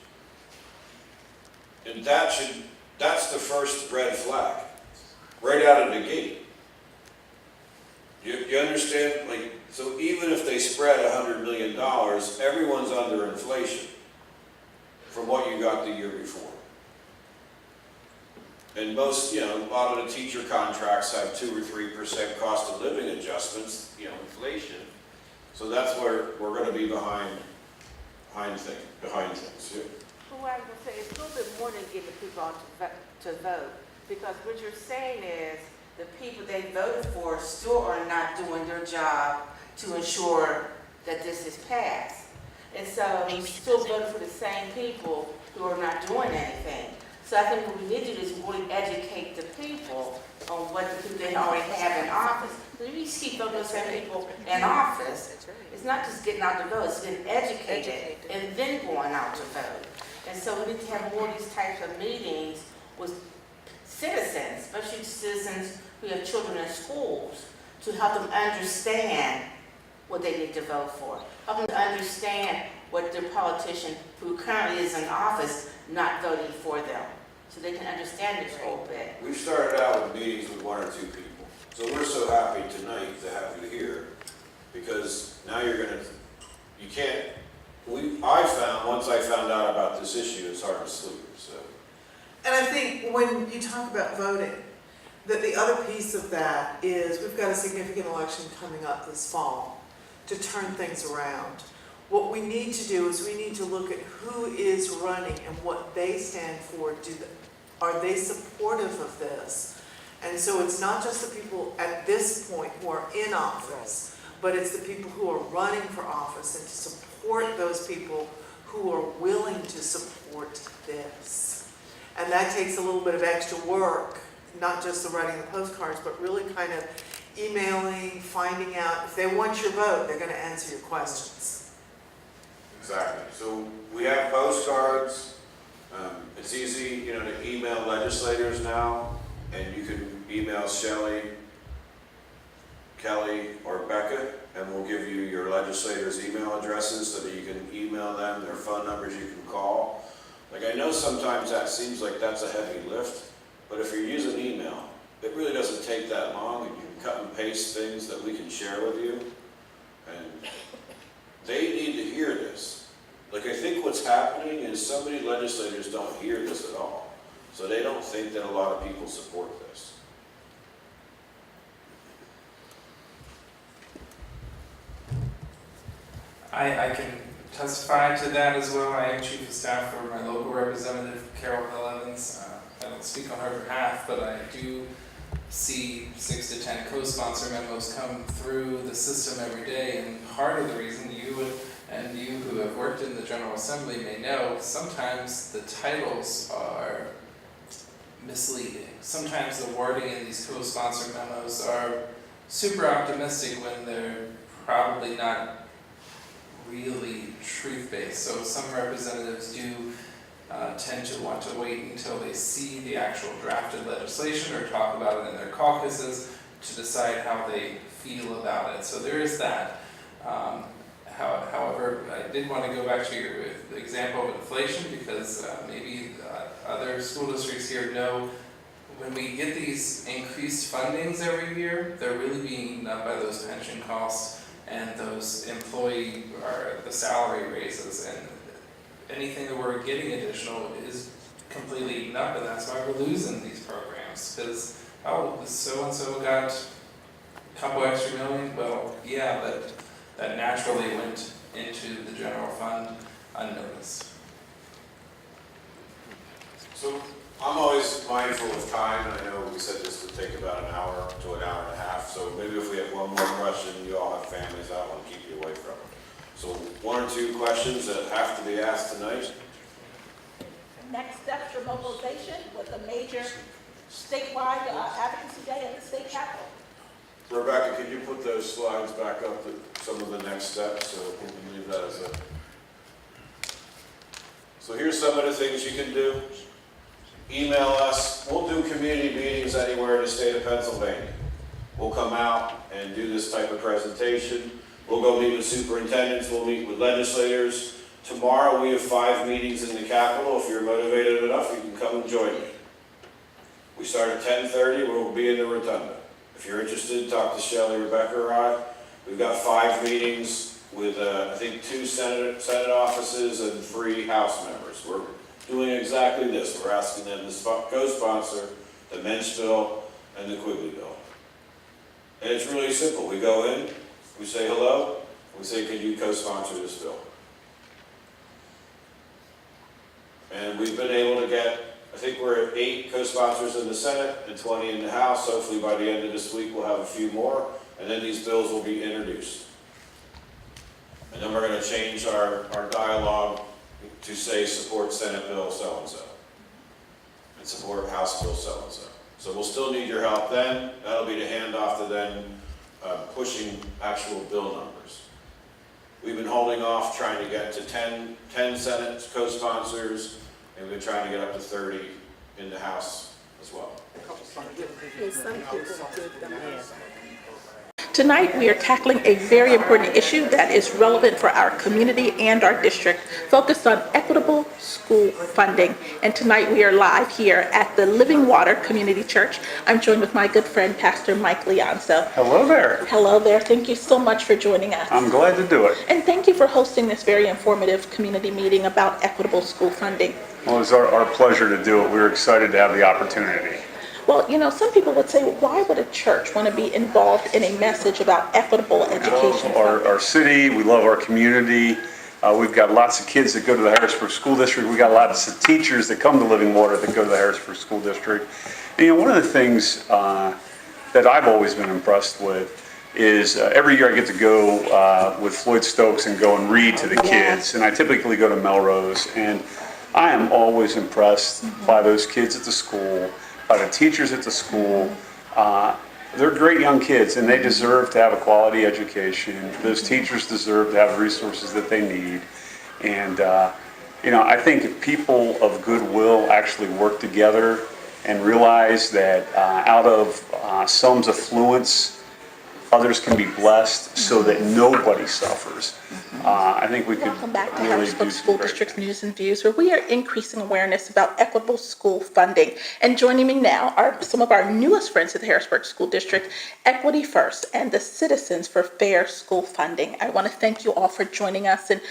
And that's the first red flag, right out of the gate. You understand? Like, so even if they spread $100 million, everyone's under inflation from what you got the year before. And most, a lot of the teacher contracts have 2 or 3% cost of living adjustments, inflation. So that's where we're going to be behind things. Yeah. Well, what I was going to say, it's a little bit more than getting the people out to vote, because what you're saying is the people they voted for still are not doing their job to ensure that this is passed. And so you still voting for the same people who are not doing anything. So I think what we need to do is really educate the people on what the people they already have in office. So if you keep voting those same people in office, it's not just getting out to vote, it's getting educated and then going out to vote. And so we need to have more of these types of meetings with citizens, especially citizens who have children in schools, to help them understand what they need to vote for. Help them to understand what their politician who currently is in office not voting for them, so they can understand this whole bit. We've started out with meetings with 1 or 2 people. So we're so happy tonight to have you here, because now once I found out about this issue, it's hard to sleep, so. And I think when you talk about voting, that the other piece of that is we've got a significant election coming up this fall to turn things around. What we need to do is we need to look at who is running and what they stand for. Are they supportive of this? And so it's not just the people at this point who are in office, but it's the people who are running for office, and to support those people who are willing to support this. And that takes a little bit of extra work, not just the writing the postcards, but really kind of emailing, finding out. If they want your vote, they're going to answer your questions. Exactly. So we have postcards. It's easy, to email legislators now, and you can email Shelley, Kelly, or Becca, and we'll give you your legislators' email addresses so that you can email them, their phone numbers you can call. Like, I know sometimes that seems like that's a heavy lift, but if you're using email, it really doesn't take that long, and you can cut and paste things that we can share with you. And they need to hear this. Like, I think what's happening is so many legislators don't hear this at all. So they don't think that a lot of people support this. I can testify to that as well. I am chief of staff for my local representative, Carol Hill Evans. I don't speak on her behalf, but I do see 6 to 10 co-sponsor memos come through the system every day. And part of the reason you who have worked in the General Assembly may know, sometimes the titles are misleading. Sometimes the wording in these co-sponsor memos are super optimistic when they're probably not really truth-based. So some representatives do tend to want to wait until they see the actual drafted legislation or talk about it in their caucuses to decide how they feel about it. So there is that. However, I did want to go back to your example of inflation, because maybe other school districts here know when we get these increased fundings every year, they're really being eaten up by those pension costs and those employee or the salary raises, and anything that we're getting additional is completely eaten up, and that's why we're losing these programs. Because, so-and-so got a couple extra million, well, yeah, but that naturally went into the general fund unnoticed. So I'm always mindful of time, and I know we said this would take about an hour to an hour and a half, so maybe if we have one more question, you all have families, I don't want to keep you away from it. So one or two questions that have to be asked tonight. Next steps for mobilization with a major statewide advocacy day at the state capitol. Rebecca, could you put those slides back up, some of the next steps, so we can leave that as a... So here's some of the things you can do. Email us. We'll do community meetings anywhere in the state of Pennsylvania. We'll come out and do this type of presentation. We'll go meet with superintendents. We'll meet with legislators. Tomorrow we have 5 meetings in the Capitol. If you're motivated enough, you can come and join me. We start at 10:30. We'll be in the rotunda. If you're interested, talk to Shelley, Rebecca, or I. We've got 5 meetings with, I think, 2 Senate offices and 3 House members. We're doing exactly this. We're asking them to co-sponsor the Mensch bill and the Quigley bill. And it's really simple. We go in, we say hello, we say, can you co-sponsor this bill? And we've been able to get, I think we're at 8 co-sponsors in the Senate and 20 in the House. Hopefully by the end of this week we'll have a few more, and then these bills will be introduced. And then we're going to change our dialogue to say support Senate Bill so-and-so and support House Bill so-and-so. So we'll still need your help then. That'll be the handoff to then pushing actual bill numbers. We've been holding off trying to get to 10 Senate co-sponsors, and we've been trying to get up to 30 in the House as well. Tonight, we are tackling a very important issue that is relevant for our community and our district, focused on equitable school funding. And tonight, we are live here at the Living Water Community Church. I'm joined with my good friend, Pastor Mike Leonzo. Hello there. Hello there. Thank you so much for joining us. I'm glad to do it. And thank you for hosting this very informative community meeting about equitable school funding. Well, it's our pleasure to do it. We're excited to have the opportunity. Well, you know, some people would say, why would a church want to be involved in a message about equitable education? Our city, we love our community. We've got lots of kids that go to the Harrisburg School District. We've got lots of teachers that come to Living Water that go to the Harrisburg School District. And, you know, one of the things that I've always been impressed with is every year I get to go with Floyd Stokes and go and read to the kids. And I typically go to Melrose. And I am always impressed by those kids at the school, by the teachers at the school. They're great young kids, and they deserve to have a quality education. Those teachers deserve to have resources that they need. And, you know, I think if people of goodwill actually work together and realize that out of some's affluence, others can be blessed so that nobody suffers. I think we could Welcome back to really Harrisburg do School some great District's things. News and Views, where we are increasing awareness about equitable school funding. And joining me now are some of our newest friends at the Harrisburg School District, Equity First and the Citizens for Fair School Funding. I want to thank you all for joining us and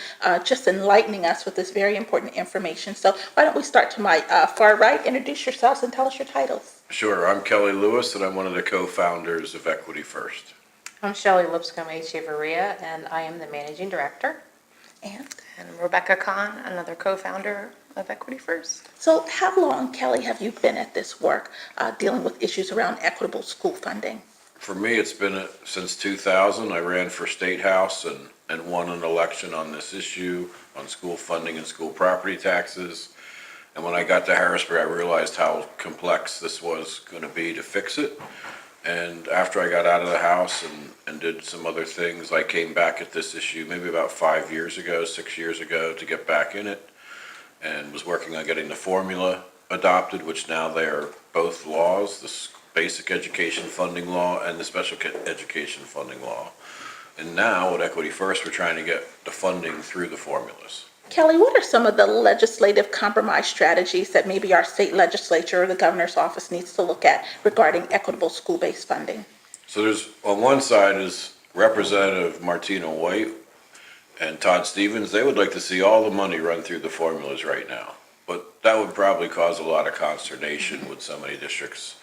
just enlightening us with this very important information. So why don't we start to my far right, introduce yourselves and tell us your titles. Sure, I'm Kelly Lewis, and I'm one of the co-founders of Equity First. I'm Shelley Lipscomb Echevarria, and I am the Managing Director. And I'm Rebecca Kahn, another co-founder of Equity First. so how long, Kelly, have you been at this work dealing with issues around equitable school funding? For me, it's been since 2000. I ran for State House and won an election on this issue, on school funding and school property taxes. And when I got to Harrisburg, I realized how complex this was going to be to fix it. And after I got out of the House and did some other things, I came back at this issue maybe about 6 years ago to get back in it, and was working on getting the formula adopted, which now they are both laws, the basic education funding law and the special education funding law. And now at Equity First, we're trying to get the funding through the formulas. Kelly, what are some of the legislative compromise strategies that maybe our state legislature or the governor's office needs to look at regarding equitable school-based funding? So there's, on one side is Representative Martina White and Todd Stevens. They would like to see all the money run through the formulas right now. But that would probably cause a lot of consternation with so many districts,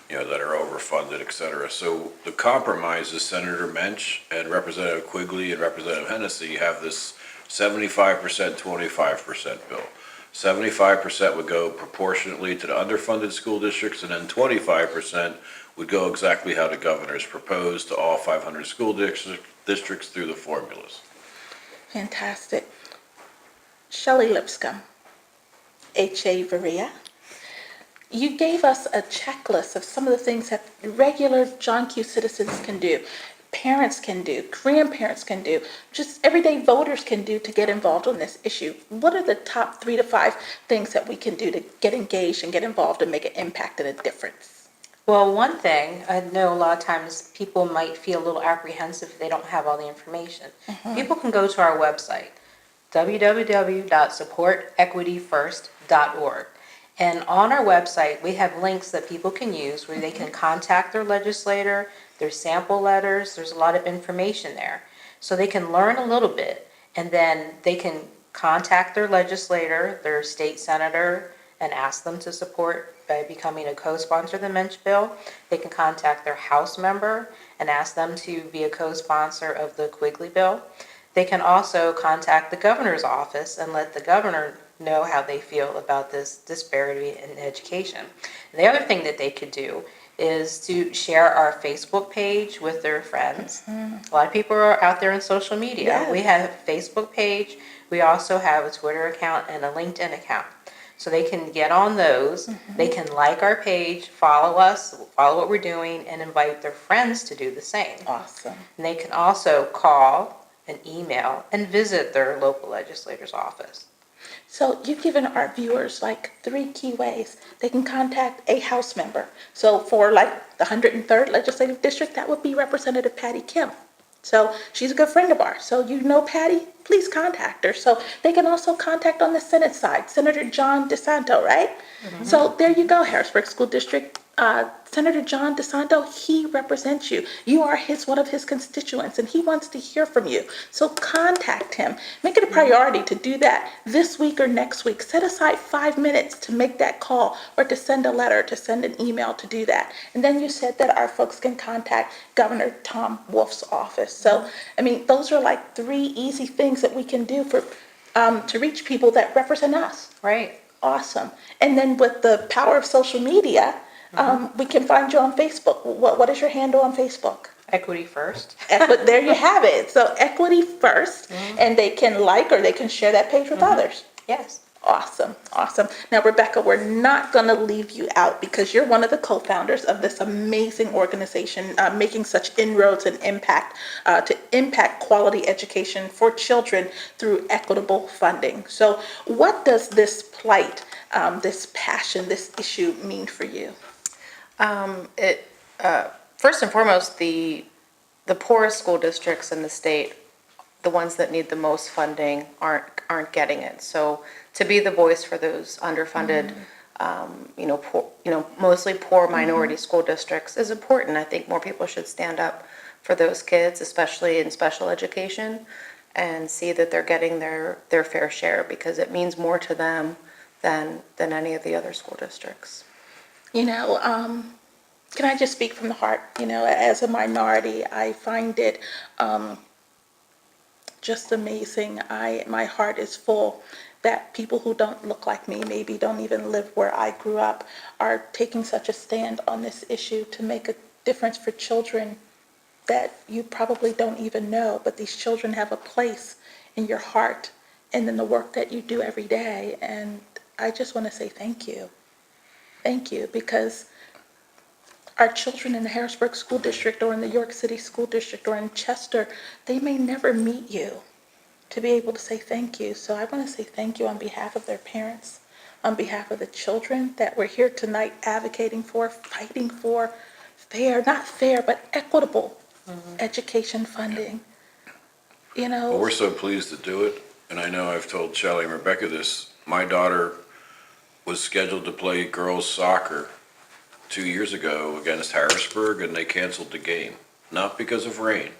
you know, that are overfunded, et cetera. So the compromise is Senator Mensch and Representative Quigley and Representative Hennessy have this 75%, 25% bill. 75% would go proportionately to the underfunded school districts, and then 25% would go exactly how the governor's proposed to all 500 school districts through the formulas. Fantastic. Shelley Lipscomb, H.A. Varia. You gave us a checklist of some of the things that regular John Q. citizens can do, parents can do, grandparents can do, just everyday voters can do to get involved on this issue. What are the top 3 to 5 things that we can do to get engaged and get involved and make an impact and a difference? Well, one thing, I know a lot of times people might feel a little apprehensive if they don't have all the information. People can go to our website, www.supportequityfirst.org. And on our website, we have links that people can use where they can contact their legislator, their sample letters, there's a lot of information there. So they can learn a little bit, and then they can contact their legislator, their state senator, and ask them to support by becoming a co-sponsor of the Mensch bill. They can contact their House member and ask them to be a co-sponsor of the Quigley bill. They can also contact the governor's office and let the governor know how they feel about this disparity in education. And the other thing that they could do is to share our Facebook page with their friends. A lot of people are out there on social media. Yes. We have a Facebook page. We also have a Twitter account and a LinkedIn account. So they can get on those, they can like our page, follow us, follow what we're doing, and invite their friends to do the same. Awesome. And they can also call and email and visit their local legislator's office. So you've given our viewers like 3 key ways. They can contact a House member. So for like the 103rd Legislative District, that would be Representative Patty Kim. So she's a good friend of ours. So you know Patty, please contact her. So they can also contact on the Senate side, Senator John DeSanto, right? So there you go, Harrisburg School District. Senator John DeSanto, he represents you. You are one of his constituents, and he wants to hear from you. So contact him. Make it a priority to do that this week or next week. Set aside 5 minutes to make that call or to send a letter, to send an email to do that. And then you said that our folks can contact Governor Tom Wolf's office. So, I mean, those are like 3 easy things that we can do for to reach people that represent us. Right. Awesome. And then with the power of social media, we can find you on Facebook. What is your handle on Facebook? Equity First. There you have it. So Equity First, and they can like or they can share that page with others. Yes. Awesome, awesome. Now, Rebecca, we're not going to leave you out because you're one of the co-founders of this amazing organization, making such inroads and impact to impact quality education for children through equitable funding. So what does this plight, this passion, this issue mean for you? First and foremost, the poorest school districts in the state, the ones that need the most funding, aren't getting it. So to be the voice for those underfunded, mostly poor minority school districts is important. I think more people should stand up for those kids, especially in special education, and see that they're getting their fair share, because it means more to them than any of the other school districts. Can I just speak from the heart? As a minority, I find it just amazing. My heart is full that people who don't look like me, maybe don't even live where I grew up, are taking such a stand on this issue to make a difference for children that you probably don't even know, but these children have a place in your heart and in the work that you do every day. And I just want to say thank you. Thank you, because our children in the Harrisburg School District or in the York City School District or in Chester, they may never meet you to be able to say thank you. So I want to say thank you on behalf of their parents, on behalf of the children that we're here tonight advocating for, fighting for not fair, but equitable education funding. Well, we're so pleased to do it, and I know I've told Shelley and Rebecca this. My daughter was scheduled to play girls soccer 2 years ago against Harrisburg, and they canceled the game. Not because of rain,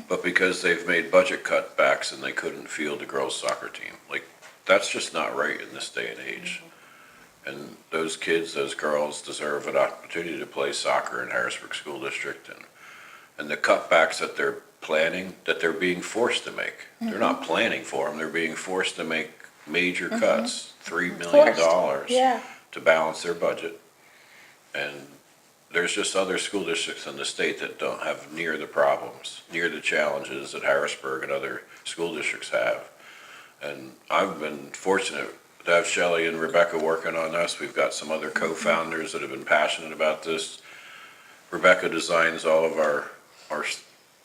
but because they've made budget cutbacks and they couldn't field the girls soccer team. Like, that's just not right in this day and age. And those kids, those girls deserve an opportunity to play soccer in Harrisburg School District, and the cutbacks that they're planning, that they're being forced to make. They're not planning for them, they're being forced to make major cuts, $3 million Forced, yeah. to balance their budget. And there's just other school districts in the state that don't have near the problems, near the challenges that Harrisburg and other school districts have. And I've been fortunate to have Shelley and Rebecca working on this. We've got some other co-founders that have been passionate about this. Rebecca designs all of our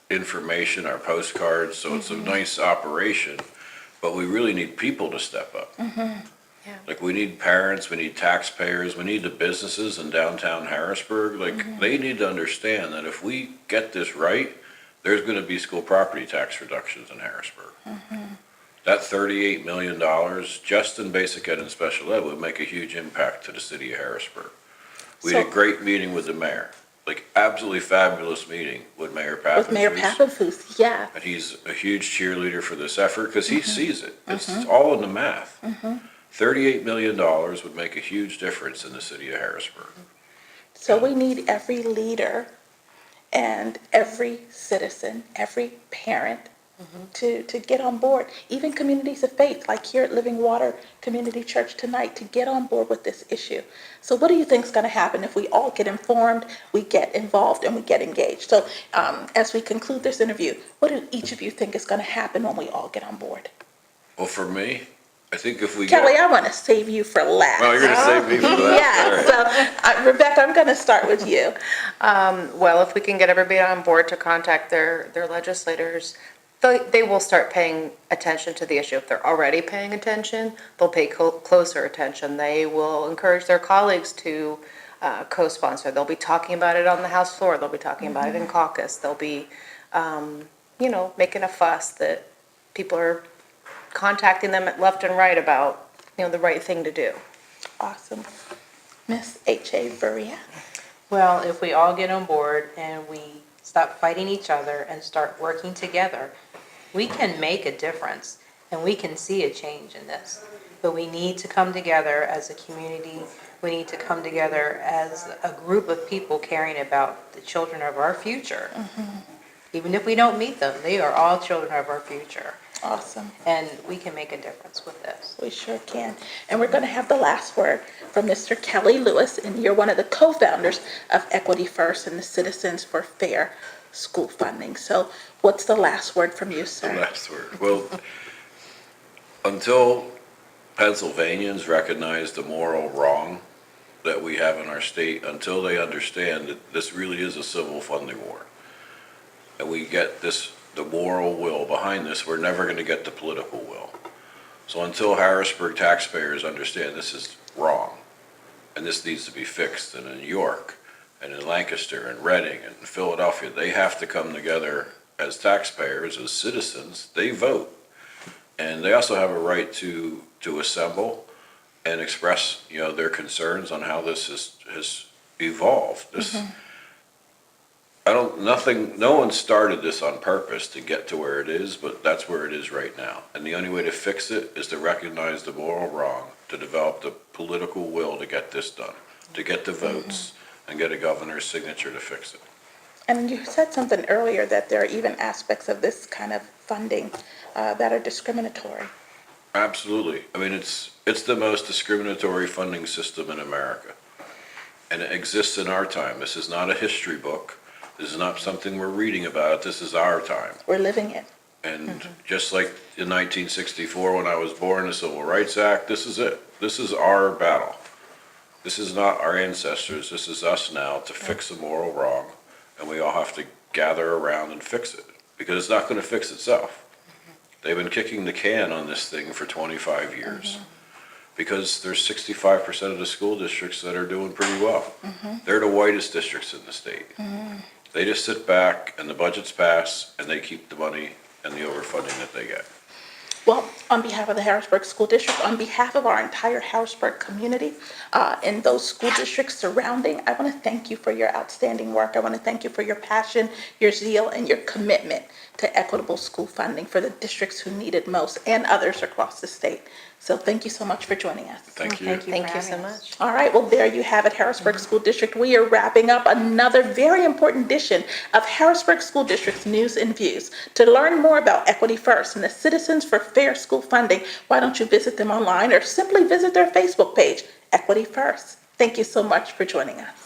information, our postcards, so it's a nice operation, but we really need people to step up. Like, we need parents, we need taxpayers, we need the businesses in downtown Harrisburg. Like, they need to understand that if we get this right, there's gonna be school property tax reductions in Harrisburg. That $38 million just in basic ed and special ed would make a huge impact to the city of Harrisburg. We had a So- great meeting with the mayor, like absolutely fabulous meeting with Mayor Papenfuss. With Mayor Papenfuss, yeah. And he's a huge cheerleader for this effort because he sees it. It's all in the math. $38 million would make a huge difference in the city of Harrisburg. So we need every leader and every citizen, every parent to get on board, even communities of faith, like here at Living Water Community Church tonight, to get on board with this issue. So what do you think is going to happen if we all get informed, we get involved, and we get engaged? So as we conclude this interview, what do each of you think is going to happen when we all get on board? Well, for me, I think if we Kelly, get... I want to save you for last. Oh, you're going to save me for that? Yeah, so Rebecca, I'm going to start with you. Well, if we can get everybody on board to contact their legislators, they will start paying attention to the issue. If they're already paying attention, they'll pay closer attention. They will encourage their colleagues to co-sponsor. They'll be talking about it on the House floor. They'll be talking about it in caucus. They'll be, making a fuss that people are contacting them left and right about, the right thing to do. Awesome. Miss H.A. Berea. Well, if we all get on board and we stop fighting each other and start working together, we can make a difference and we can see a change in this. But we need to come together as a community. We need to come together as a group of people caring about the children of our future. Even if we don't meet them, they are all children of our future. Awesome. And we can make a difference with this. We sure can. And we're going to have the last word from Mr. Kelly Lewis, and you're one of the co-founders of Equity First and the Citizens for Fair School Funding. So what's the last word from you, sir? The last word. Well, until Pennsylvanians recognize the moral wrong that we have in our state, until they understand that this really is a civil funding war, and we get the moral will behind this, we're never going to get the political will. So until Harrisburg taxpayers understand this is wrong, and this needs to be fixed, and in New York, and in Lancaster, and Reading, and Philadelphia, they have to come together as taxpayers, as citizens. They vote, and they also have a right to assemble and express, their concerns on how this has evolved. No one started this on purpose to get to where it is, but that's where it is right now. And the only way to fix it is to recognize the moral wrong, to develop the political will to get this done, to get the votes, and get a governor's signature to fix it. And you said something earlier that there are even aspects of this kind of funding that are discriminatory. Absolutely. I mean, it's the most discriminatory funding system in America. And it exists in our time. This is not a history book. This is not something we're reading about. This is our time. We're living it. And just like in 1964 when I was born, the Civil Rights Act, this is it. This is our battle. This is not our ancestors. This is us now to fix a moral wrong. And we all have to gather around and fix it, because it's not going to fix itself. They've been kicking the can on this thing for 25 years. Because there's 65% of the school districts that are doing pretty well. They're the whitest districts in the state. They just sit back and the budgets pass and they keep the money and the overfunding that they get. Well, on behalf of the Harrisburg School District, on behalf of our entire Harrisburg community, and those school districts surrounding, I want to thank you for your outstanding work. I want to thank you for your passion, your zeal, and your commitment to equitable school funding for the districts who need it most and others across the state. So thank you so much for joining us. Thank you. Thank you so much. All right, well, there you have it, Harrisburg School District. We are wrapping up another very important edition of Harrisburg School District's News and Views. To learn more about Equity First and the Citizens for Fair School Funding, why don't you visit them online or simply visit their Facebook page, Equity First. Thank you so much for joining us.